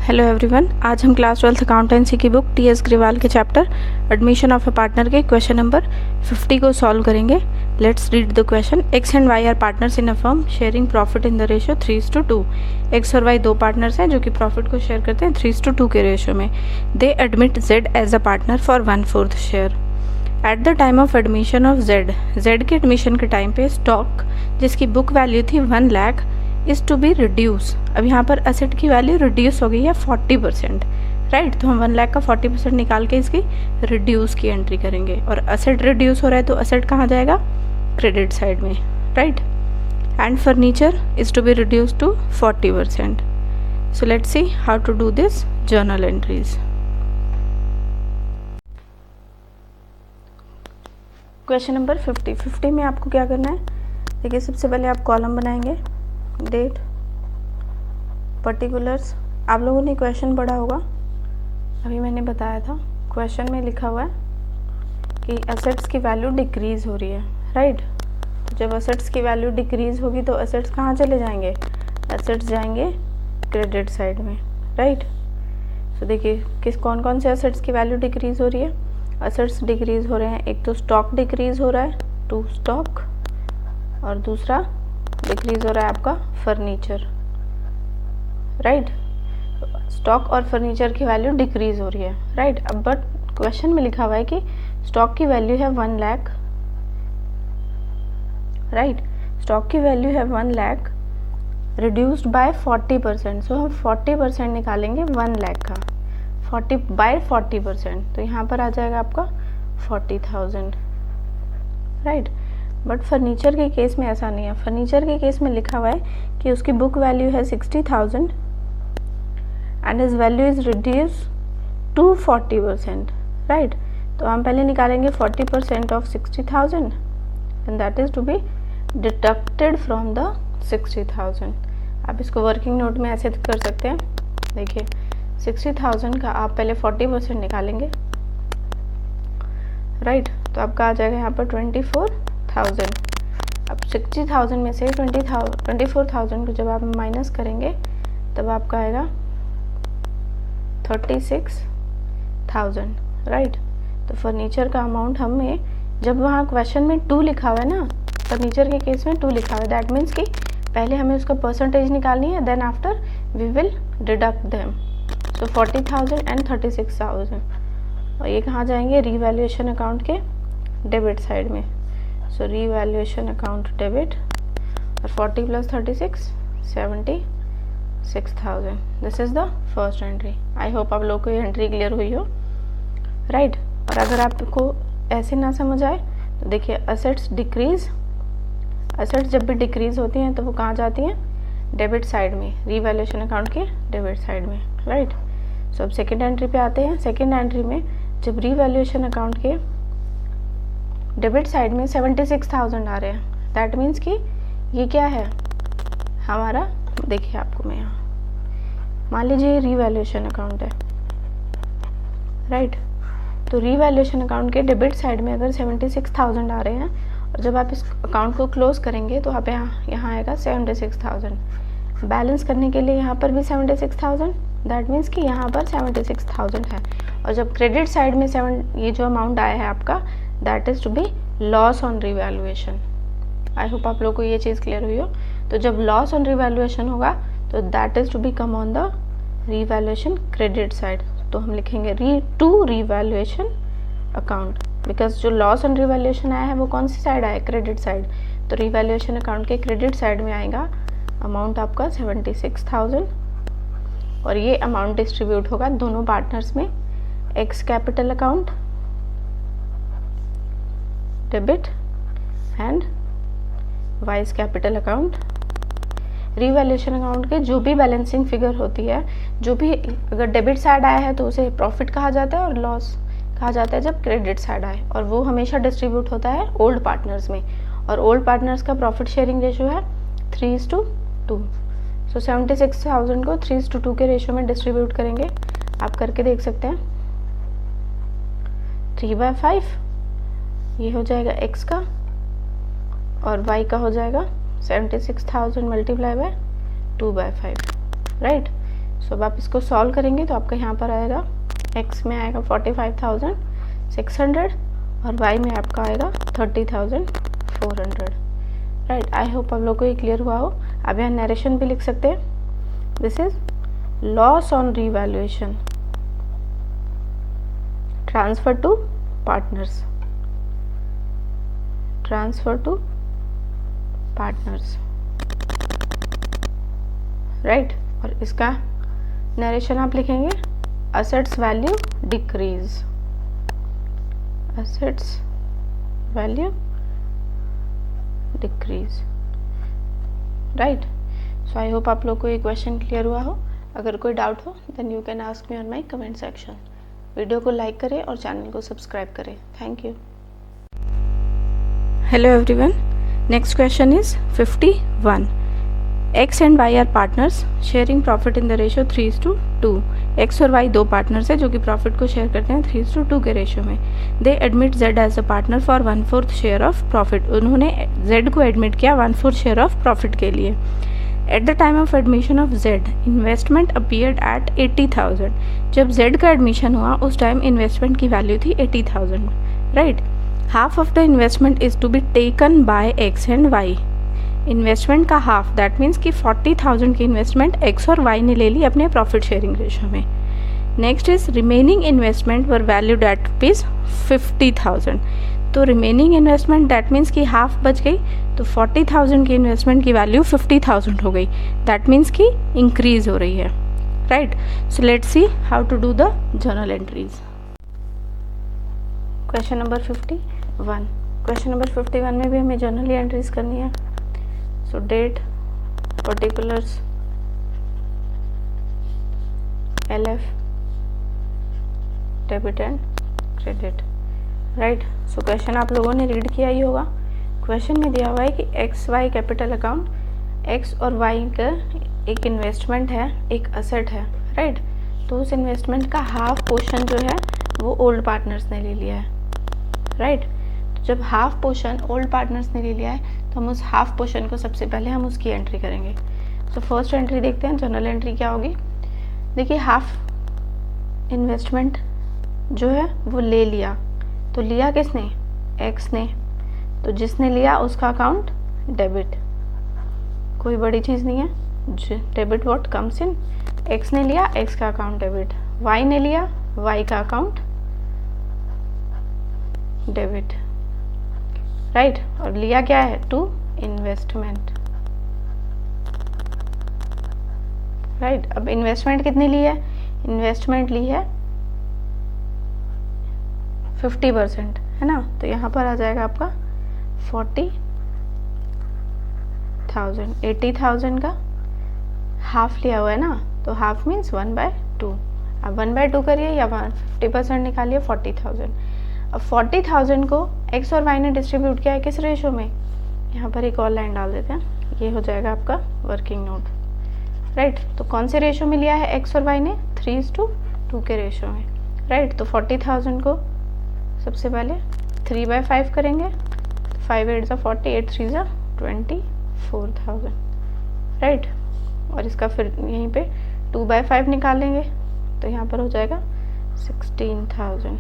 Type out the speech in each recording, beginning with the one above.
Hello everyone, आज हम class 12th accountancy की बुक टी एस ग्रेवाल के chapter admission of a partner के क्वेश्चन नंबर 50 को सॉल्व करेंगे। Let's read the question. X and Y are partners in a firm sharing profit in the ratio 3:2। X और Y दो partners हैं जो कि profit को शेयर करते हैं 3:2 के रेशियो में। They admit Z as a partner for 1/4 share. At the time of admission of Z के एडमिशन के टाइम पे स्टॉक जिसकी बुक वैल्यू थी 1 lakh is to be reduce. अब यहाँ पर असेट की वैल्यू रिड्यूस हो गई है 40%, राइट। तो हम 1 लाख का 40% निकाल के इसकी रिड्यूस की एंट्री करेंगे। और असेट रिड्यूस हो रहा है तो असेट कहाँ जाएगा? क्रेडिट साइड में, right. And furniture is to be reduce to 40%। So let's see how to do this journal entries. Question number 50 में आपको क्या करना है? देखिए, सबसे पहले आप कॉलम बनाएंगे, डेट, पर्टिकुलर्स। आप लोगों ने क्वेश्चन पढ़ा होगा, अभी मैंने बताया था। क्वेश्चन में लिखा हुआ है कि एसेट्स की वैल्यू डिक्रीज़ हो रही है, राइट। जब एसेट्स की वैल्यू डिक्रीज़ होगी तो एसेट्स कहाँ चले जाएंगे? एसेट्स जाएंगे क्रेडिट साइड में, राइट। तो देखिए कौन कौन से एसेट्स की वैल्यू डिक्रीज़ हो रही है? एसेट्स डिक्रीज़ हो रहे हैं, एक तो स्टॉक डिक्रीज़ हो रहा है, टू स्टॉक, और दूसरा डिक्रीज़ हो रहा है आपका फर्नीचर, राइट। स्टॉक और फर्नीचर की वैल्यू डिक्रीज़ हो रही है, राइट। अब बट क्वेश्चन में लिखा हुआ है कि स्टॉक की वैल्यू है 1 लाख, राइट। स्टॉक की वैल्यू है 1 लाख रिड्यूस्ड बाय 40%। सो हम 40% निकालेंगे 1 लाख का, 40/40%। तो यहाँ पर आ जाएगा आपका 40,000, राइट। बट फर्नीचर के केस में ऐसा नहीं है। फर्नीचर के केस में लिखा हुआ है कि उसकी बुक वैल्यू है 60,000 and his value is reduce to 40%, right. तो हम पहले निकालेंगे 40% of 60,000 and that is to be deducted from the 60,000। आप इसको वर्किंग नोट में ऐसे कर सकते हैं। देखिए 60,000 का आप पहले 40% निकालेंगे, राइट। तो आपका आ जाएगा यहाँ पर 24,000। अब 60,000 में से 24,000 को जब आप माइनस करेंगे तब आपका आएगा 36,000, राइट। तो फर्नीचर का अमाउंट हमें, जब वहाँ क्वेश्चन में 2 लिखा हुआ है ना, फर्नीचर के केस में 2 लिखा हुआ है, दैट मीन्स कि पहले हमें उसका परसेंटेज निकालनी है, then after we will deduct them. So 40,000 and 36,000, और ये कहाँ जाएंगे? रीवैल्यूएशन अकाउंट के डेबिट साइड में। सो रीवैल्यूएशन अकाउंट डेबिट, और 40 + 36 76,000। This is the first entry. I hope आप लोग को ये एंट्री क्लियर हुई हो, राइट। और अगर आपको ऐसे ना समझ आए तो देखिए असेट्स डिक्रीज, असेट्स जब भी डिक्रीज होती हैं तो वो कहाँ जाती हैं? डेबिट साइड में, रीवैल्यूएशन अकाउंट के डेबिट साइड में, राइट। सो अब सेकेंड एंट्री पे आते हैं। सेकेंड एंट्री में जब रीवैल्यूएशन अकाउंट के डेबिट साइड में 76,000 आ रहे हैं, दैट मीन्स कि ये क्या है हमारा? देखिए आपको मैं यहाँ, मान लीजिए रीवैल्यूएशन अकाउंट है, राइट। तो रीवैल्यूएशन अकाउंट के डेबिट साइड में अगर 76,000 आ रहे हैं, और जब आप इस अकाउंट को क्लोज करेंगे तो आप यहाँ आएगा 76,000। बैलेंस करने के लिए यहाँ पर भी 76,000, दैट मीन्स कि यहाँ पर 76,000 है। और जब क्रेडिट साइड में ये जो अमाउंट आया है आपका, that is to be loss on revaluation. I hope आप लोग को ये चीज़ क्लियर हुई हो। तो जब लॉस ऑन रिवैल्यूएशन होगा तो that is to be come on the revaluation credit side. तो हम लिखेंगे रीवैल्यूएशन अकाउंट, बिकॉज जो लॉस ऑन रिवैल्यूएशन आया है वो कौन सी साइड आया? Credit side. तो रिवैल्यूएशन अकाउंट के क्रेडिट साइड में आएगा अमाउंट आपका 76,000, और ये अमाउंट डिस्ट्रीब्यूट होगा दोनों पार्टनर्स में। X capital account debit and wise capital account. Revaluation account के जो भी बैलेंसिंग फिगर होती है, जो भी अगर डेबिट साइड आया है तो उसे प्रॉफिट कहा जाता है और लॉस कहा जाता है जब क्रेडिट साइड आए, और वो हमेशा डिस्ट्रीब्यूट होता है ओल्ड पार्टनर्स में। और ओल्ड पार्टनर्स का प्रॉफिट शेयरिंग रेशियो है 3:2। सो 76,000 को 3:2 के रेशियो में डिस्ट्रीब्यूट करेंगे। आप करके देख सकते हैं। 3/5 ये हो जाएगा x का, और y का हो जाएगा 76,000 × 2/5, राइट। सो अब आप इसको सॉल्व करेंगे तो आपका यहाँ पर आएगा x में आएगा 45,600 और y में आपका आएगा 30,400। राइट, आई होप आप लोग को ये क्लियर हुआ हो। अब यहाँ नरेशन भी लिख सकते हैं, this is loss on revaluation transfer to partners, transfer to partners. Right, और इसका नरेशन आप लिखेंगे assets value decrease, assets value decrease. Right, so I hope आप लोग को ये क्वेश्चन क्लियर हुआ हो। अगर कोई डाउट हो then you can ask me on my comment section. Video को लाइक करें और चैनल को सब्सक्राइब करें। Thank you. Hello everyone, next question is 51। X and Y are partners sharing profit in the ratio 3:2। X और Y दो partners हैं जो कि प्रॉफिट को शेयर करते हैं 3:2 के रेशियो में। They admit Z as a partner for 1/4 share of profit. उन्होंने Z को एडमिट किया 1/4 शेयर ऑफ प्रॉफिट के लिए। At the time of admission of Z investment appeared at 80,000। जब Z का एडमिशन हुआ उस टाइम इन्वेस्टमेंट की वैल्यू थी 80,000। Right, half of the investment is to be taken by X and Y। Investment का half, that means कि 40,000 की investment X और Y ने ले ली अपने प्रॉफिट शेयरिंग रेशियो में। Next is remaining investment were valued at rupees 50,000। तो remaining investment that means कि हाफ बच गई, तो 40,000 की इन्वेस्टमेंट की वैल्यू 50,000 हो गई, दैट मीन्स कि इंक्रीज हो रही है। Right, so let's see how to do the journal entries. Question number 51। Question number 51 में भी हमें जर्नली एंट्रीज करनी है। So date, particulars, LF, debit and credit. Right, so question आप लोगों ने रीड किया ही होगा। क्वेश्चन में दिया हुआ है कि X Y capital account, X और वाई का एक इन्वेस्टमेंट है, एक असेट है। राइट, तो उस इन्वेस्टमेंट का हाफ पोर्शन जो है वो ओल्ड पार्टनर्स ने ले लिया है। राइट, तो जब हाफ पोर्शन ओल्ड पार्टनर्स ने ले लिया है तो हम उस हाफ पोर्शन को सबसे पहले हम उसकी एंट्री करेंगे। सो फर्स्ट एंट्री देखते हैं, जनरल एंट्री क्या होगी। देखिए, हाफ इन्वेस्टमेंट जो है वो ले लिया, तो लिया किसने? एक्स ने। तो जिसने लिया उसका अकाउंट डेबिट, कोई बड़ी चीज़ नहीं है। Debit what comes in, x ने लिया, एक्स का अकाउंट डेबिट। वाई ने लिया, वाई का अकाउंट डेबिट। राइट, और लिया क्या है? To investment. राइट, अब इन्वेस्टमेंट कितनी ली है? इन्वेस्टमेंट ली है 50%, है ना। तो यहाँ पर आ जाएगा आपका 40,000। 80,000 का हाफ लिया हुआ है ना, तो हाफ मीन्स 1/2। अब 1/2 करिए या 50% निकालिए 40,000। अब 40,000 को एक्स और वाई ने डिस्ट्रीब्यूट किया है किस रेशो में? यहाँ पर एक और लाइन डाल देते हैं, ये हो जाएगा आपका वर्किंग नोट। राइट, तो कौन से रेशो में लिया है एक्स और वाई ने? 3:2 के रेशो में। राइट, तो 40,000 को सबसे पहले 3/5 करेंगे, 5 8 ज़ा 40, 8 3 ज़ा 24,000। राइट, और इसका फिर यहीं पे 2/5 निकालेंगे, तो यहाँ पर हो जाएगा 16,000।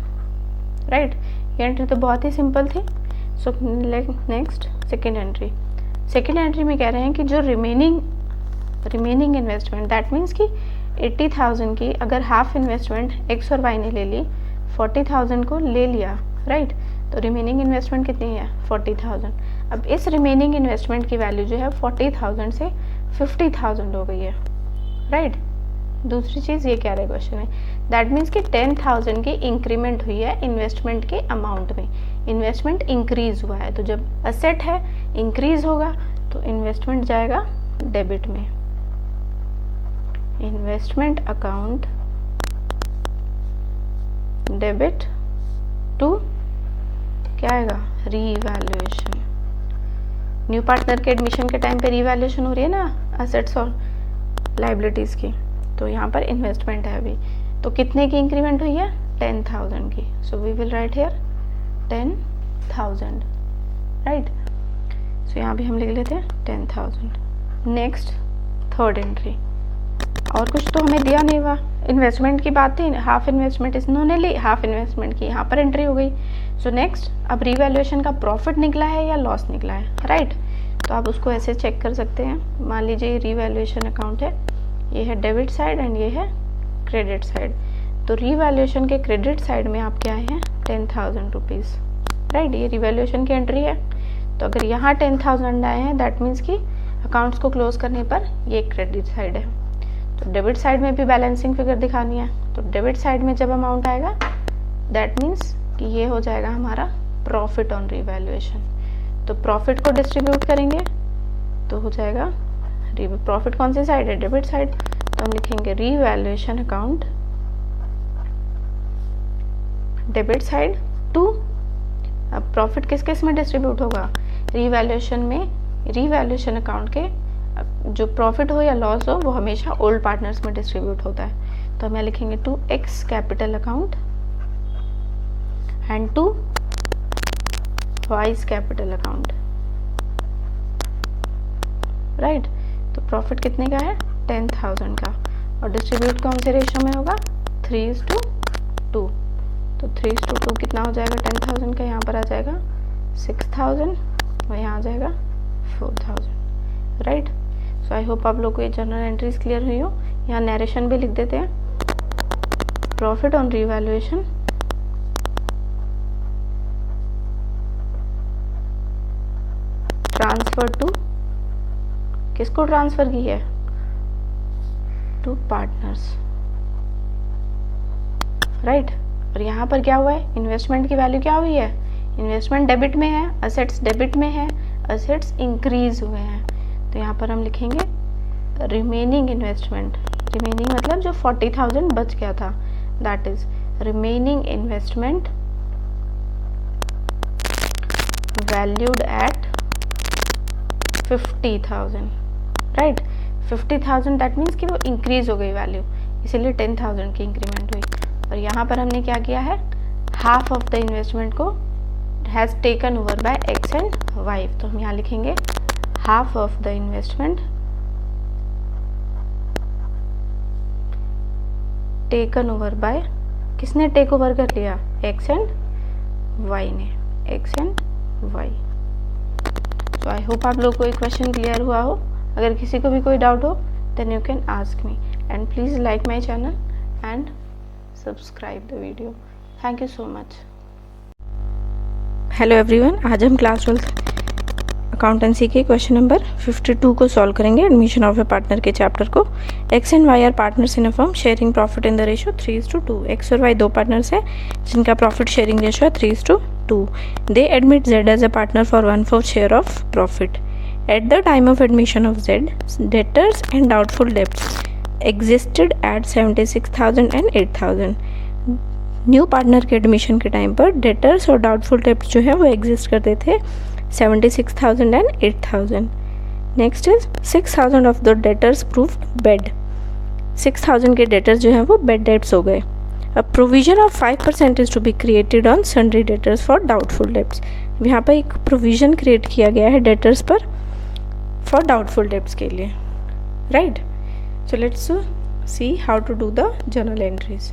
राइट, ये एंट्री तो बहुत ही सिंपल थी। So next second entry. Second entry में कह रहे हैं कि जो रिमेनिंग इन्वेस्टमेंट, दैट मीन्स कि 80,000 की अगर हाफ इन्वेस्टमेंट एक्स और वाई ने ले ली, 40,000 को ले लिया। राइट, तो रिमेनिंग इन्वेस्टमेंट कितनी है? 40,000। अब इस रिमेनिंग इन्वेस्टमेंट की वैल्यू जो है 40,000 से 50,000 हो गई है। राइट, दूसरी चीज़ ये क्या रहे क्वेश्चन में, दैट मीन्स कि 10,000 की इंक्रीमेंट हुई है इन्वेस्टमेंट के अमाउंट में। इन्वेस्टमेंट इंक्रीज हुआ है, तो जब असेट है इंक्रीज होगा तो इन्वेस्टमेंट जाएगा डेबिट में। इन्वेस्टमेंट अकाउंट डेबिट टू क्या आएगा? रीवैल्यूएशन। न्यू पार्टनर के एडमिशन के टाइम पे रीवैल्यूएशन हो रही है ना असेट्स और लाइबिलिटीज़ की, तो यहाँ पर इन्वेस्टमेंट है अभी, तो कितने की इंक्रीमेंट हुई है? 10,000 की। So we will write here 10,000। Right, so यहाँ भी हम लिख लेते हैं 10,000। नेक्स्ट थर्ड एंट्री, और कुछ तो हमें दिया नहीं हुआ। इन्वेस्टमेंट की बात थी, हाफ इन्वेस्टमेंट इन्होंने ली, हाफ इन्वेस्टमेंट की यहाँ पर एंट्री हो गई। सो नेक्स्ट, अब रीवैल्यूएशन का प्रॉफिट निकला है या लॉस निकला है, राइट। तो आप उसको ऐसे चेक कर सकते हैं। मान लीजिए ये रीवैल्यूएशन अकाउंट है, ये है डेबिट साइड एंड ये है क्रेडिट साइड। तो रीवैल्यूएशन के क्रेडिट साइड में आपके आए हैं 10,000 रुपीज़, राइट। ये रीवैल्यूएशन की एंट्री है। तो अगर यहाँ 10,000 आए हैं, दैट मीन्स कि अकाउंट्स को क्लोज करने पर ये क्रेडिट साइड है। तो डेबिट साइड में भी बैलेंसिंग फिगर दिखानी है, तो डेबिट साइड में जब अमाउंट आएगा दैट मीन्स कि ये हो जाएगा हमारा प्रॉफिट ऑन रीवैल्यूएशन। तो प्रॉफिट को डिस्ट्रीब्यूट करेंगे तो हो जाएगा, प्रॉफिट कौन सी साइड है, डेबिट साइड। तो हम लिखेंगे revaluation account debit side to, अब प्रॉफिट किस किस में डिस्ट्रीब्यूट होगा, रीवैल्यूएशन में, रीवैल्यूएशन अकाउंट के जो प्रॉफिट हो या लॉस हो वो हमेशा ओल्ड पार्टनर्स में डिस्ट्रीब्यूट होता है। तो हम यहाँ लिखेंगे to X capital account and to Y's capital account, right. तो प्रॉफिट कितने का है, 10,000 का, और डिस्ट्रीब्यूट कौन से रेशियो में होगा, 3:2। तो 3:2 कितना हो जाएगा, 10,000 का यहाँ पर आ जाएगा 6,000 और यहाँ आ जाएगा 4,000, राइट। सो आई होप आप लोग को ये जर्नल एंट्रीज क्लियर हुई हो। यहाँ नरेशन भी लिख देते हैं, profit on revaluation transfer to, किसको ट्रांसफर की है, टू पार्टनर्स, राइट। और यहाँ पर क्या हुआ है, इन्वेस्टमेंट की वैल्यू क्या हुई है, इन्वेस्टमेंट डेबिट में है, असेट्स डेबिट में है, असेट्स इंक्रीज हुए हैं। तो यहाँ पर हम लिखेंगे रिमेनिंग इन्वेस्टमेंट, रिमेनिंग मतलब जो 40,000 बच गया था, that is remaining investment valued at 50,000, right. 50,000 that means कि वो इंक्रीज हो गई वैल्यू, इसीलिए 10,000 की इंक्रीमेंट हुई। और यहाँ पर हमने क्या किया है, हाफ ऑफ द इन्वेस्टमेंट को has taken over by X and Y. तो हम यहाँ लिखेंगे half of the investment taken over by, किसने टेक ओवर कर लिया, एक्स एंड वाई ने, एक्स एंड वाई। तो आई होप आप लोग को एक क्वेश्चन क्लियर हुआ हो। अगर किसी को भी कोई डाउट हो then you can ask me, and please like my channel and subscribe the video. Thank you so much. Hello everyone, आज हम क्लास 12th अकाउंटेंसी के क्वेश्चन नंबर 52 को सॉल्व करेंगे, एडमिशन ऑफ ए पार्टनर के chapter को। X and Y are partners in a firm sharing profit in the ratio 3:2। X और Y दो partners हैं जिनका प्रॉफिट शेयरिंग रेशियो है 3:2। दे admit Z as a partner for 1/4 share of profit. At the time of admission of Z, debtors and doubtful debts existed at 76,000 and 8,000। New partner के admission के time पर debtors और doubtful debts जो है वो exist करते थे 76,000 and 8,000। Next is 6,000 of the debtors proved bad. 6,000 के डेटर्स जो हैं वो बेड डेट्स हो गए। अब provision of 5% is to be created on sundry debtors for doubtful debts. यहाँ पर एक प्रोविजन क्रिएट किया गया है डेटर्स पर फॉर डाउटफुल डेब्ट्स के लिए, right. So let's see how to do the journal entries.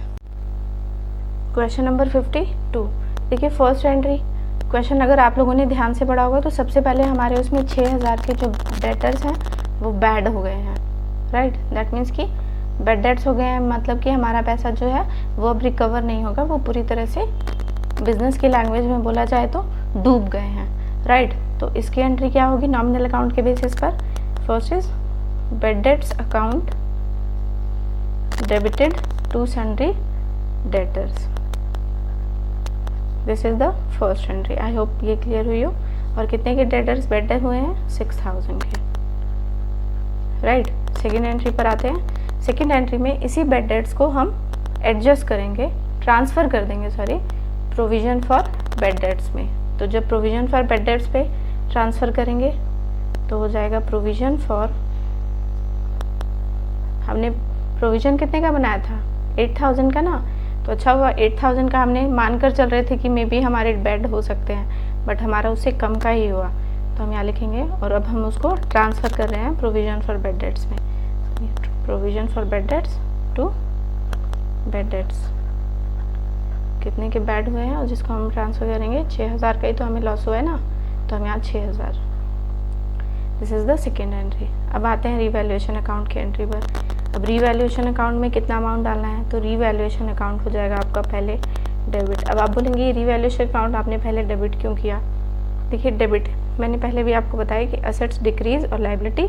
Question number 52, देखिए फर्स्ट एंट्री क्वेश्चन अगर आप लोगों ने ध्यान से पढ़ा होगा तो सबसे पहले हमारे उसमें 6,000 के जो डेटर्स हैं वो बैड हो गए हैं, राइट। दैट मीन्स कि बैड डेट्स हो गए हैं, मतलब कि हमारा पैसा जो है वो अब रिकवर नहीं होगा, वो पूरी तरह से बिजनेस की लैंग्वेज में बोला जाए तो डूब गए हैं, राइट। तो इसकी एंट्री क्या होगी नॉमिनल अकाउंट के बेसिस पर। First is bad debts account debited to sundry debtors, this is the first entry. I hope ये क्लियर हुई हो। और कितने के डेटर्स बेड हुए हैं, 6,000 के, राइट। सेकेंड एंट्री पर आते हैं। सेकेंड एंट्री में इसी बेड डेट्स को हम एडजस्ट करेंगे, ट्रांसफ़र कर देंगे, sorry, provision for bad debts में। तो जब प्रोविजन फॉर बेड डेट्स पे ट्रांसफ़र करेंगे तो हो जाएगा प्रोविजन फॉर, हमने प्रोविजन कितने का बनाया था, 8,000 का ना। तो अच्छा हुआ 8,000 का हमने मानकर चल रहे थे कि मे बी हमारे बेड हो सकते हैं, बट हमारा उससे कम का ही हुआ। तो हम यहाँ लिखेंगे और अब हम उसको ट्रांसफ़र कर रहे हैं प्रोविजन फॉर बेड डेट्स में। Provision for bad debts to bad debts, कितने के बैड हुए हैं और जिसको हम ट्रांसफ़र करेंगे 6000 का ही तो हमें लॉस हुआ है ना, तो हम यहाँ 6000, this is the second entry. अब आते हैं रीवैल्यूएशन अकाउंट की एंट्री पर। अब रीवैल्यूएशन अकाउंट में कितना अमाउंट डालना है, तो रीवैल्यूएशन अकाउंट हो जाएगा आपका पहले डेबिट। अब आप बोलेंगे ये रीवैल्यूएशन अकाउंट आपने पहले डेबिट क्यों किया? देखिए डेबिट मैंने पहले भी आपको बताया कि असेट्स डिक्रीज और लाइबिलिटी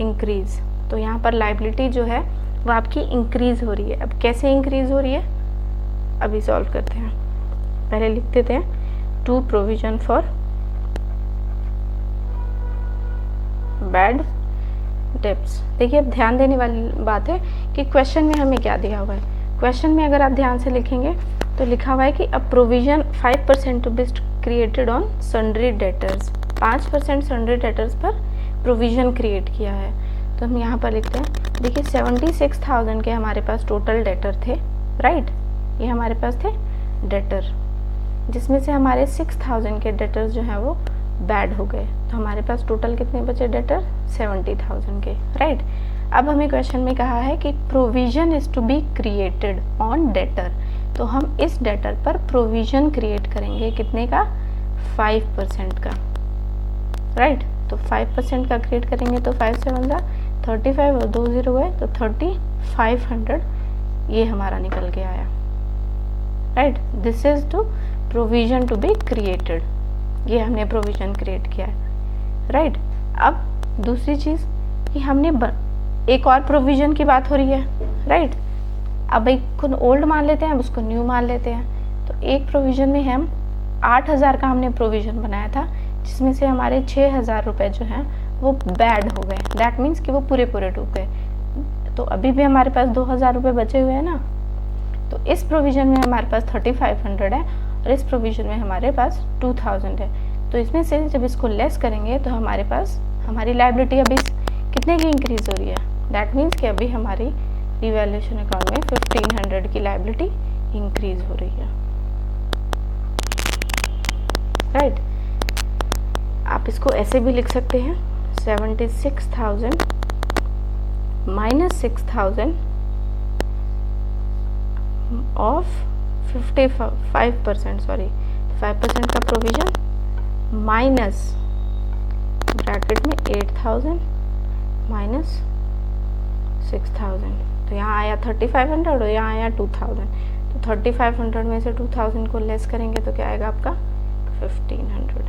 इंक्रीज, तो यहाँ पर लाइबिलिटी जो है वो आपकी इंक्रीज हो रही है। अब कैसे इंक्रीज हो रही है अभी सॉल्व करते हैं। पहले लिख देते हैं to provision for bad debts. देखिए अब ध्यान देने वाली बात है कि क्वेश्चन में हमें क्या दिया हुआ है। क्वेश्चन में अगर आप ध्यान से लिखेंगे तो लिखा हुआ है कि a provision 5% to be created on sundry debtors, 5% sundry debtors पर प्रोविजन क्रिएट किया है। तो हम यहाँ पर लिखते हैं, देखिए 76,000 के हमारे पास टोटल डेटर थे, राइट, ये हमारे पास थे डेटर, जिसमें से हमारे 6,000 के डेटर्स जो हैं वो बैड हो गए, तो हमारे पास टोटल कितने बचे डेटर 70,000 के, राइट। अब हमें क्वेश्चन में कहा है कि provision is to be created on debtor, तो हम इस डेटर पर प्रोविजन क्रिएट करेंगे कितने का 5% का, राइट। तो 5% का क्रिएट करेंगे तो 5 से 1 35 और 2 0 गए तो 3500 ये हमारा निकल के आया, right. This is to provision to be created, ये हमने प्रोविजन क्रिएट किया है, राइट। अब दूसरी चीज़ कि हमने एक और प्रोविजन की बात हो रही है, राइट। अब एक को ओल्ड मान लेते हैं, अब उसको न्यू मान लेते हैं। तो एक प्रोविजन में हम 8,000 का हमने प्रोविजन बनाया था, जिसमें से हमारे 6,000 रुपये जो हैं वो बैड हो गए, दैट मीन्स कि वो पूरे डूब गए। तो अभी भी हमारे पास 2,000 रुपये बचे हुए हैं ना, तो इस प्रोविजन में हमारे पास 3500 है और इस प्रोविजन में हमारे पास 2000 है। तो इसमें से जब इसको लेस करेंगे तो हमारे पास हमारी लाइबिलिटी अभी कितने की इंक्रीज हो रही है, दैट मीन्स कि अभी हमारी रिवैल्यूएशन अकाउंट में 1500 की लाइबिलिटी इंक्रीज हो रही है, राइट। आप इसको ऐसे भी लिख सकते हैं 76,000 माइनस 6,000 ऑफ 5% सॉरी 5% का प्रोविजन माइनस ब्रैकेट में 8,000 माइनस 6,000, तो यहाँ आया 3500 और यहाँ आया 2000। तो 3500 में से 2000 को लेस करेंगे तो क्या आएगा आपका 1500,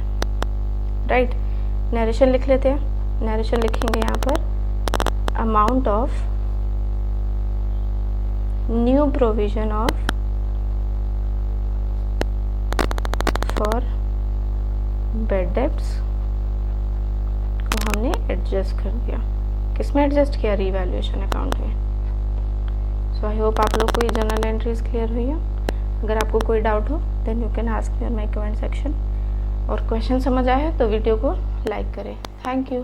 राइट। नरेशन लिख लेते हैं। नरेशन लिखेंगे यहाँ पर amount of new provision of for bad debts को हमने एडजस्ट कर दिया। किसमें एडजस्ट किया? रीवैल्यूएशन अकाउंट में। सो आई होप आप लोग को ये जर्नल एंट्रीज क्लियर हुई हो। अगर आपको कोई डाउट हो then you can ask me on my comment section, और क्वेश्चन समझ आया है तो वीडियो को लाइक करें। Thank you.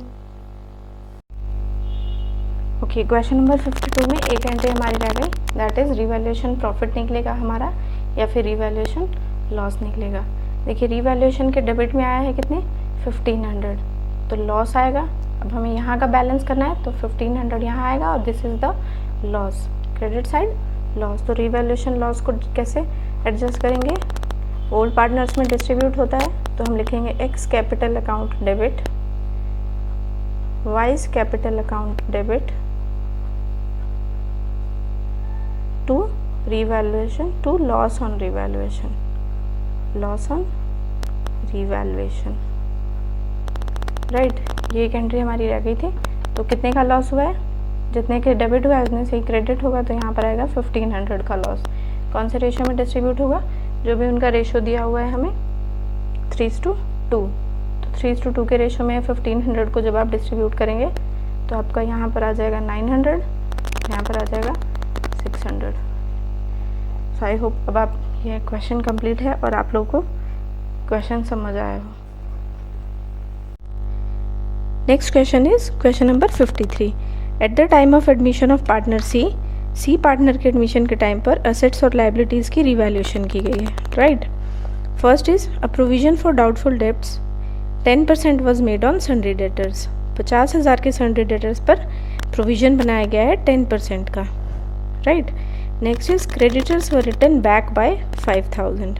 Okay, question number 52 में एक एंट्री हमारी रह गई, दैट इज़ रिवैल्यूएशन प्रॉफिट निकलेगा हमारा या फिर रिवैल्यूएशन लॉस निकलेगा। देखिए रिवैल्यूएशन के डेबिट में आया है कितने 1500, तो लॉस आएगा। अब हमें यहाँ का बैलेंस करना है तो 1500 यहाँ आएगा और this is the loss, credit side loss. तो रिवैल्यूएशन लॉस को कैसे एडजस्ट करेंगे? ओल्ड पार्टनर्स में डिस्ट्रीब्यूट होता है तो हम लिखेंगे X capital account debit, Y's capital account debit to revaluation to loss on revaluation, loss on revaluation, right. ये एक एंट्री हमारी रह गई थी। तो कितने का लॉस हुआ है? जितने के डेबिट हुआ है उतने से ही क्रेडिट होगा, तो यहाँ पर आएगा 1500 का लॉस। कौन से रेशियो में डिस्ट्रीब्यूट होगा? जो भी उनका रेशियो दिया हुआ है हमें 3:2, तो 3:2 के रेशियो में 1500 को जब आप डिस्ट्रीब्यूट करेंगे तो आपका यहाँ पर आ जाएगा 900, यहाँ पर आ जाएगा 600। सो आई होप अब आप ये क्वेश्चन कंप्लीट है और आप लोगों को क्वेश्चन समझ आया हो। Next question is question number 53। At the time of admission of partner C partner के एडमिशन के टाइम पर असेट्स और लाइबिलिटीज़ की रिवैल्यूएशन की गई है, right. First is a provision for doubtful debts 10% was made on sundry debtors, 50,000 के sundry debtors पर प्रोविज़न बनाया गया है 10% का, right. Next is creditors were return back by 5,000।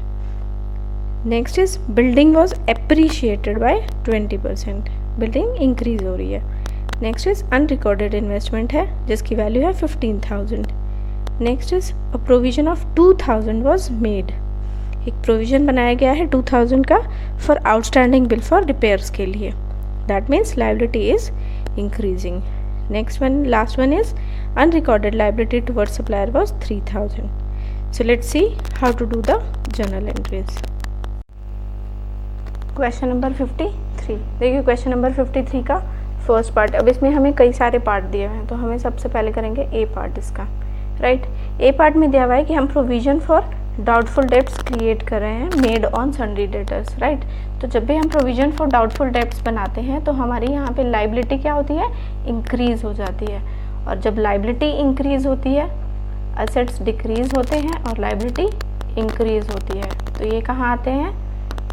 Next is building was appreciated by 20%, building increase हो रही है। Next is unrecorded investment है जिसकी वैल्यू है 15,000। Next is a provision of 2,000 was made, एक प्रोविजन बनाया गया है 2,000 का for outstanding bill for repairs के लिए, that means liability is increasing. Next one, last one is unrecorded liability towards supplier was 3,000। So let's see how to do the journal entries. Question number 53, देखिए question number 53 का first part. अब इसमें हमें कई सारे part दिए हुए हैं, तो हमें सबसे पहले करेंगे ए पार्ट इसका, राइट। ए पार्ट में दिया हुआ है कि हम provision for doubtful debts create कर रहे हैं made on sundry debtors, right. तो जब भी हम प्रोविजन फॉर डाउटफुल डेब्ट्स बनाते हैं तो हमारी यहाँ पे लाइबिलिटी क्या होती है, इंक्रीज हो जाती है। और जब लाइबिलिटी इंक्रीज होती है, असेट्स डिक्रीज होते हैं और लाइबिलिटी इंक्रीज होती है, तो ये कहाँ आते हैं,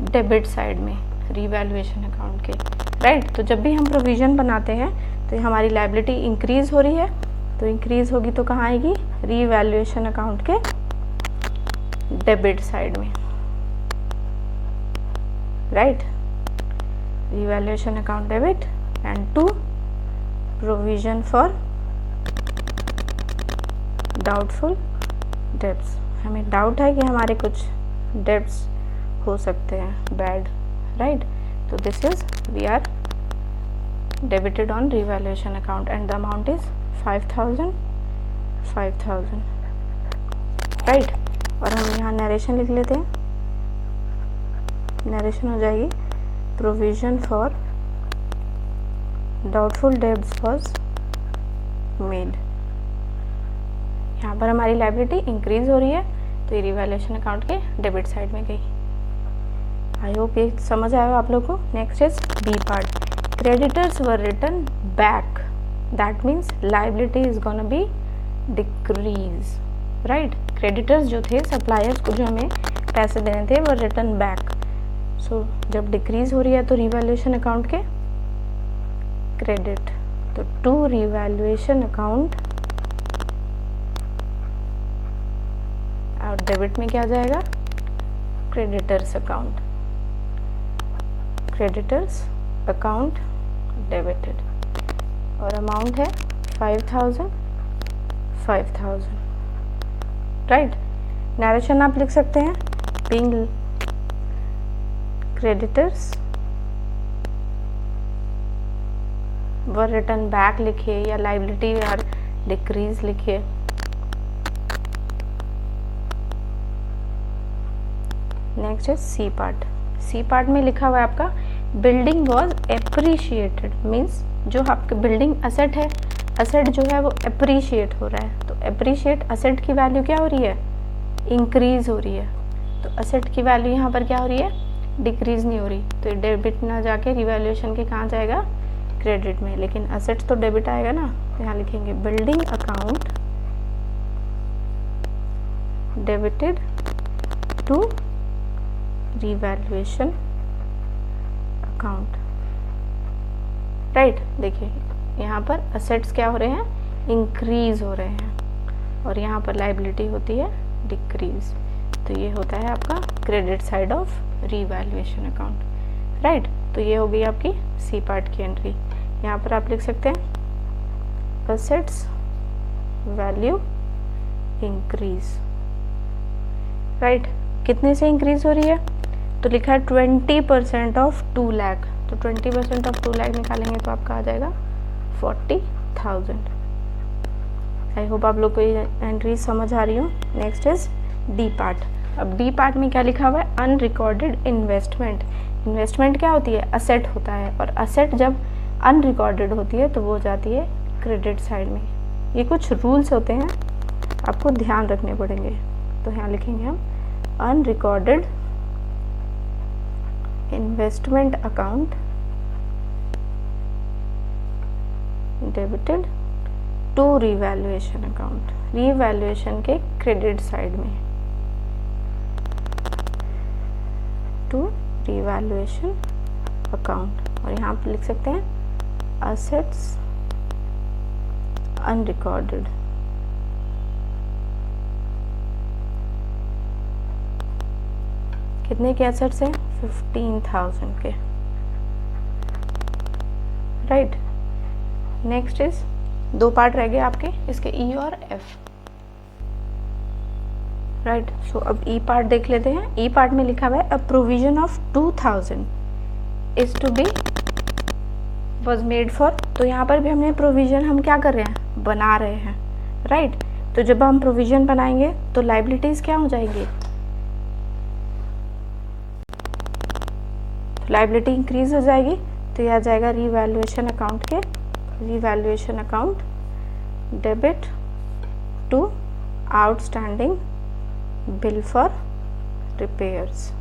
डेबिट साइड में, रीवैल्यूएशन अकाउंट के, राइट। तो जब भी हम प्रोविज़न बनाते हैं तो हमारी लाइबिलिटी इंक्रीज़ हो रही है, तो इंक्रीज़ होगी तो कहाँ आएगी, रीवैल्यूएशन अकाउंट के डेबिट साइड में, right. Revaluation account debit and to provision for doubtful debts, हमें डाउट है कि हमारे कुछ डेब्ट्स हो सकते हैं बैड, राइट। तो this is we are debited on revaluation account and the amount is 5,000, right. और हम यहाँ नरेशन लिख लेते हैं, नरेशन हो जाएगी provision for doubtful debts was made. यहाँ पर हमारी लाइबिलिटी इंक्रीज हो रही है तो ये रिवैल्यूएशन अकाउंट के डेबिट साइड में गई। आई होप ये समझ आया आप लोग को। Next is B part, creditors were return back, that means liability is gonna be decrease, right. Creditors जो थे, सप्लायर्स को जो हमें पैसे देने थे, वो रिटर्न बैक। सो जब डिक्रीज हो रही है तो रिवैल्यूएशन अकाउंट के क्रेडिट, तो टू रिवैल्यूएशन अकाउंट और डेबिट में क्या जाएगा, creditors account, creditors account debited, और अमाउंट है 5,000, राइट। नरेशन आप लिख सकते हैं, being creditors were return back लिखिए या लाइबिलिटी और डिक्रीज लिखिए। नेक्स्ट है सी पार्ट, सी पार्ट में लिखा हुआ है आपका बिल्डिंग वॉज एप्रिशिएटेड, मीन्स जो आपके बिल्डिंग असेट है, असेट जो है वो एप्रिशिएट हो रहा है, तो एप्रिशिएट असेट की वैल्यू क्या हो रही है, इंक्रीज हो रही है। तो असेट की वैल्यू यहाँ पर क्या हो रही है, डिक्रीज नहीं हो रही, तो डेबिट ना जाके रिवैल्यूएशन के कहाँ जाएगा, क्रेडिट में, लेकिन असेट तो डेबिट आएगा ना। तो यहाँ लिखेंगे building account debited to revaluation account, right. देखिए यहाँ पर असेट्स क्या हो रहे हैं, इंक्रीज हो रहे हैं, और यहाँ पर लाइबिलिटी होती है डिक्रीज, तो ये होता है आपका credit side of revaluation account, right. तो ये हो गई आपकी सी पार्ट की एंट्री। यहाँ पर आप लिख सकते हैं असेट्स वैल्यू इंक्रीज, राइट। कितने से इंक्रीज हो रही है, तो लिखा है 20% ऑफ 2 लाख, तो 20% ऑफ 2 लाख निकालेंगे तो आपका आ जाएगा 40,000। आई होप आप लोग को ये एंट्री समझ आ रही हो। Next is D part. अब डी पार्ट में क्या लिखा हुआ है, अनरिकॉर्डेड इन्वेस्टमेंट। इन्वेस्टमेंट क्या होती है, असेट होता है, और असेट जब अनरिकॉर्डेड होती है तो वो जाती है क्रेडिट साइड में। ये कुछ रूल्स होते हैं, आपको ध्यान रखने पड़ेंगे, तो यहाँ लिखेंगे हम unrecorded investment account debited to revaluation account, revaluation के क्रेडिट साइड में, टू रिवैल्यूएशन अकाउंट, और यहाँ पर लिख सकते हैं assets unrecorded, कितने के एसेट्स हैं? 15,000 के, राइट। नेक्स्ट इज, दो पार्ट रह गए आपके इसके, ई और एफ, राइट। सो अब ई पार्ट देख लेते हैं। ई पार्ट में लिखा हुआ है a provision of 2000 is to be was made for, तो यहाँ पर भी हमने प्रोविजन हम क्या कर रहे हैं? बना रहे हैं, राइट। तो जब हम प्रोविजन बनाएंगे तो लाइबिलिटीज क्या हो जाएंगी? लाइबिलिटी इंक्रीज हो जाएगी, तो यह आ जाएगा रीवैल्यूएशन अकाउंट के, revaluation account debit to outstanding bill for repairs,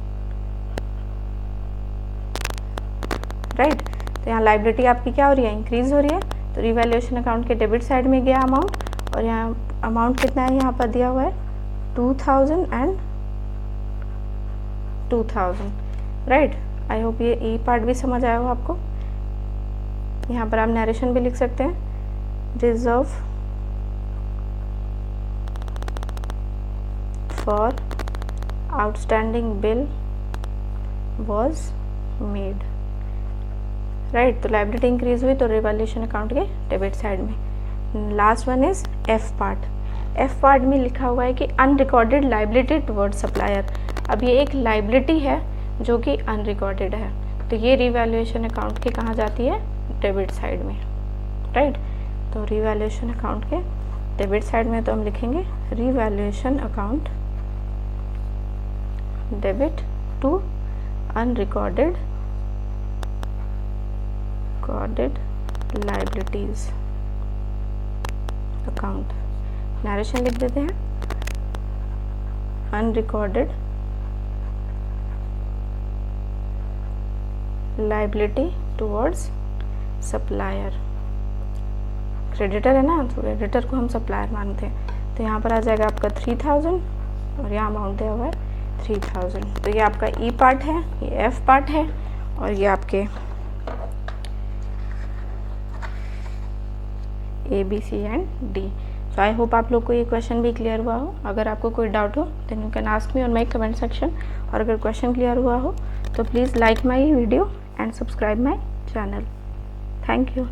right. तो यहाँ लाइबिलिटी आपकी क्या हो रही है? इंक्रीज हो रही है, तो रीवैल्यूएशन अकाउंट के डेबिट साइड में गया अमाउंट, और यहाँ अमाउंट कितना है? यहाँ पर दिया हुआ है 2000 एंड 2000, राइट। आई होप ये ई पार्ट भी समझ आया हो आपको। यहाँ पर आप नरेशन भी लिख सकते हैं, reserve for outstanding bill was made, right. तो लाइबिलिटी इंक्रीज हुई तो रिवैल्यूएशन अकाउंट के डेबिट साइड में। Last one is F part. F part में लिखा हुआ है कि अनरिकॉर्डेड लाइबिलिटी टुवर्ड सप्लायर। अब ये एक लाइबिलिटी है जो कि अनरिकॉर्डेड है, तो ये रिवैल्यूएशन अकाउंट के कहाँ जाती है? डेबिट साइड में, राइट। तो रिवैल्यूएशन अकाउंट के डेबिट साइड में तो हम लिखेंगे revaluation account debit to unrecorded liabilities account. Narration लिख देते हैं, unrecorded liability towards supplier. Creditor है ना, तो क्रेडिटर को हम सप्लायर मानते हैं, तो यहाँ पर आ जाएगा आपका 3000 और यहाँ अमाउंट दिया हुआ है 3000। तो ये आपका ई पार्ट है, ये एफ पार्ट है, और ये आपके A B C and D. So I hope आप लोग को ये क्वेश्चन भी क्लियर हुआ हो। अगर आपको कोई डाउट हो then you can ask me on my comment section, और अगर क्वेश्चन क्लियर हुआ हो तो please like my video and subscribe my channel. Thank you.